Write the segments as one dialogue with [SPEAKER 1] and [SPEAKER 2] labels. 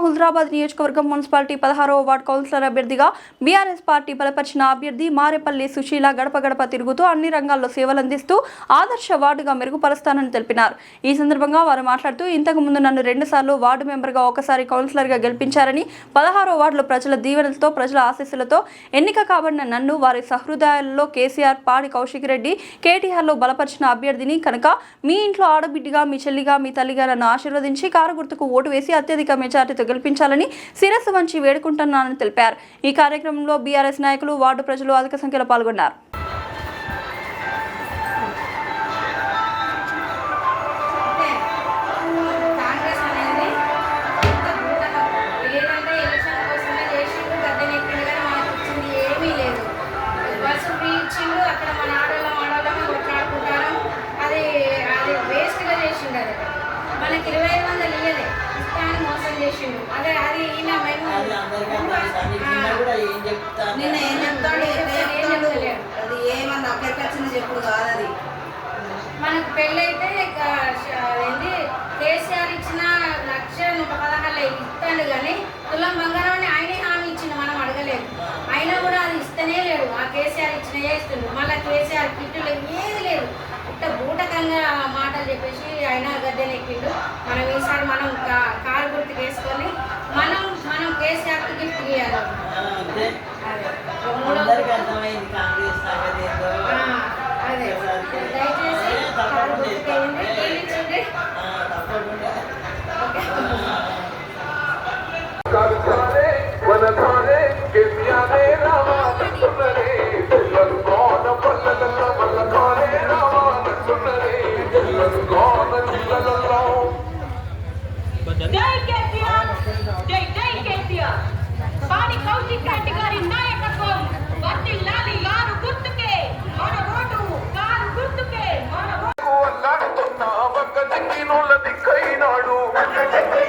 [SPEAKER 1] హుజరాబాద్ నియోజకవర్గం municipality 16వ ward councillor అభ్యర్థిగా BRS party బలపరిచిన అభ్యర్థి మారేపల్లి సుశీల గడప గడప తిరుగుతూ అన్ని రంగాల్లో సేవలందిస్తూ ఆదర్శ వార్డుగా మెరుగుపరుస్తానని తెలిపినారు. ఈ సందర్భంగా వారు మాట్లాడుతూ ఇంతకు ముందు నన్ను 2 సార్లు వార్డు మెంబర్గా ఒకసారి కౌన్సిలర్గా గెలిపించారని 16వ వార్డులో ప్రజల దీవెనలతో ప్రజల ఆశీస్సులతో ఎన్నిక కాబడిన నన్ను వారి సహృదయాలలో కేసీఆర్, పాడి కౌశిక్ రెడ్డి, కేటీఆర్లో బలపరిచిన అభ్యర్థిని కనుక మీ ఇంట్లో ఆడబిడ్డగా, మీ చెల్లిగా, మీ తల్లిగా నన్ను ఆశీర్వదించి కారు గుర్తుకు ఓటు వేసి అత్యధిక మెజార్టీతో గెలిపించాలని శిరస్సు వంచి వేడుకుంటున్నానని తెలిపారు. ఈ కార్యక్రమంలో బీఆర్ఎస్ నాయకులు, వార్డు ప్రజలు అధిక సంఖ్యలో పాల్గొన్నారు.
[SPEAKER 2] మనకి 2500 ఇయ్యలే ఇస్తాను మోసం చేసిండు. అదే అది ఈయన నిన్న ఏం చెప్తాడు, అది ఏమన్నా అక్కడికి వచ్చింది చెప్పుడు కాదు. అది మనకు పెళ్ళైతే ఏంటి కేసీఆర్ ఇచ్చిన 1,116,000 ఇస్తాడు కానీ తులం బంగారాన్ని ఆయనే హామీ ఇచ్చిండు, మనం అడగలేదు. అయినా కూడా అది ఇస్తనే లేడు. ఆ కేసీఆర్ ఇచ్చినయే ఇస్తుండు. మళ్ళీ కేసీఆర్ కిట్టులు ఏది లేదు. బూటకంగా మాటలు చెప్పేసి ఆయన గద్దెనెక్కిండు. మనం ఈసారి మనం కారు గుర్తు వేసుకొని మనం కేసీఆర్కి గిఫ్ట్ ఇవ్వాలి. అదే దయచేసి కారు గుర్తుకి గెలిపించండి.
[SPEAKER 3] జై కేసీఆర్, జై జై కేసీఆర్. పాడి కౌశిక్ రెడ్డి గారి నాయకత్వం వర్ధిల్లాలి. కారు గుర్తుకే మన ఓటు, కారు గుర్తుకే మన ఓటు.
[SPEAKER 4] అల్లాడుతున్నా ఒక్క దిక్కినోళ్ళ దిక్కైనాడు, 400కే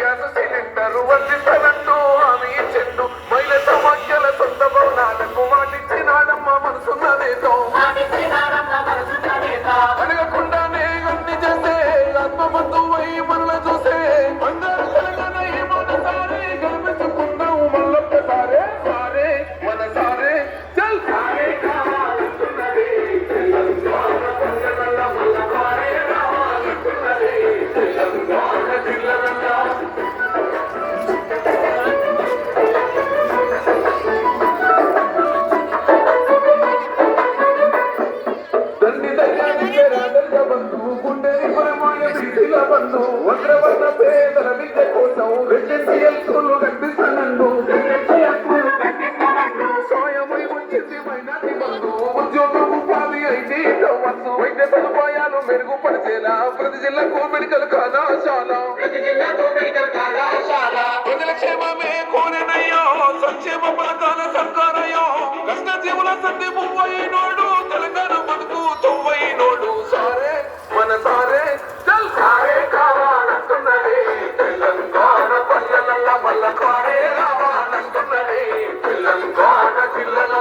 [SPEAKER 4] గ్యాస్ సిలిండరు వర్ధిస్తానంటూ హామీ ఇచ్చిండు. మహిళ సమాఖ్యల సొంత భవనాలకు మాటిచ్చినాడమ్మ మనసున్నదేతో. అడగకుండానే అన్ని చేస్తే ఆత్మబంధువై మనల చూసే అందరూ కలగనై మనసారే గెలిపించుకుందాం మళ్ళొక్కసారే. సారే మన సారే చల్ సారే కావాలంటున్నది తెలంగాణ ప్రజల మళ్ళ సారే రావాలంటున్నది తెలంగాణ జిల్లల బంధు వజ్రవర్ణ పేదల విద్య కోసం రెసిడెన్షియల్ స్కూల్ కనిపిస్తానండు. సాయమై వచ్చింది మైనార్టీ బంధు ఉద్యోగం, ఉపాధి, ఐటీ, కామర్స్, వైద్య సదుపాయాలు మెరుగుపరిచేలా ప్రతి జిల్లాకు మెడికల్ కళాశాల. ప్రజల క్షేమమే కోరినయ్యో, సంక్షేమ పథకాల సర్కారయ్యో. కష్టజీవుల సంధి పువ్వైనోడు, తెలంగాణ బతుకు తొవ్వైనోడు. సారే మన సారే చల్ సారే కావాలంటున్నది తెలంగాణ పల్లెల మల్ల సారే రావాలంటున్నది తెలంగాణ జిల్లల.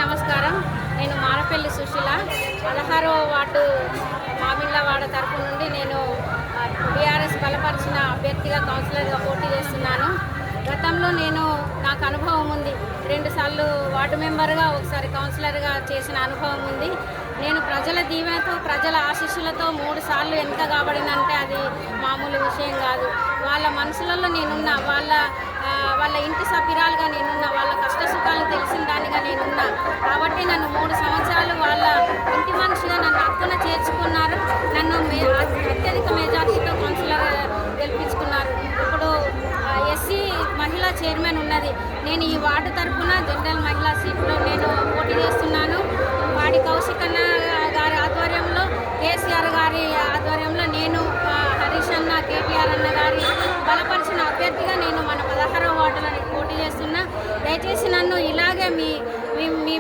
[SPEAKER 2] నమస్కారం. నేను మారేపల్లి సుశీల, 16వ వార్డు మామిళ్ళవాడ తరపు నుండి నేను బీఆర్ఎస్ బలపరిచిన అభ్యర్థిగా కౌన్సిలర్గా పోటీ చేస్తున్నాను. గతంలో నాకు అనుభవం ఉంది. 2 సార్లు వార్డు మెంబర్గా, ఒకసారి కౌన్సిలర్గా చేసిన అనుభవం ఉంది. నేను ప్రజల దీవెనతో, ప్రజల ఆశీస్సులతో 3 సార్లు ఎన్నిక కాబడినంటే అది మామూలు విషయం కాదు. వాళ్ళ మనసులలో నేనున్నా, వాళ్ళ ఇంటి సభ్యురాలుగా నేనున్నా, వాళ్ళ కష్ట సుఖాలను తెలిసిన దానిగా నేనున్నా. కాబట్టి నన్ను 3 సంవత్సరాలు వాళ్ళ ఇంటి మనిషిగా నన్ను హక్కున చేర్చుకున్నారు. నన్ను అత్యధిక మెజార్టీతో కౌన్సిలర్ గెలిపించుకున్నారు. ఇప్పుడు నేను ఈ వార్డు తరఫున జనరల్ మహిళా సీట్లో నేను పోటీ చేస్తున్నాను. వాడి కౌశికన్న గారి ఆధ్వర్యంలో, కేసీఆర్ గారి ఆధ్వర్యంలో నేను హరీష్ అన్న, కేటీఆర్ అన్న గారి బలపరిచిన అభ్యర్థిగా నేను మన 16వ వార్డులో పోటీ చేస్తున్నా. దయచేసి నన్ను ఇలాగే మీ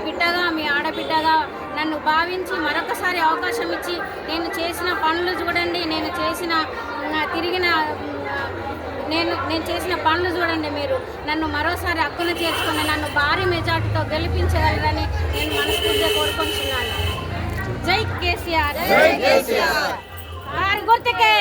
[SPEAKER 2] బిడ్డగా, మీ ఆడబిడ్డగా నన్ను భావించి మరొకసారి అవకాశం ఇచ్చి నేను చేసిన పనులు చూడండి, నేను చేసిన పనులు చూడండి. మీరు నన్ను మరోసారి హక్కును చేర్చుకుని నన్ను భారీ మెజార్టీతో గెలిపించగలరని నేను మనస్ఫూర్తిగా కోరుకుంటున్నాను. జై కేసీఆర్, జై కేసీఆర్, గుర్తుకే.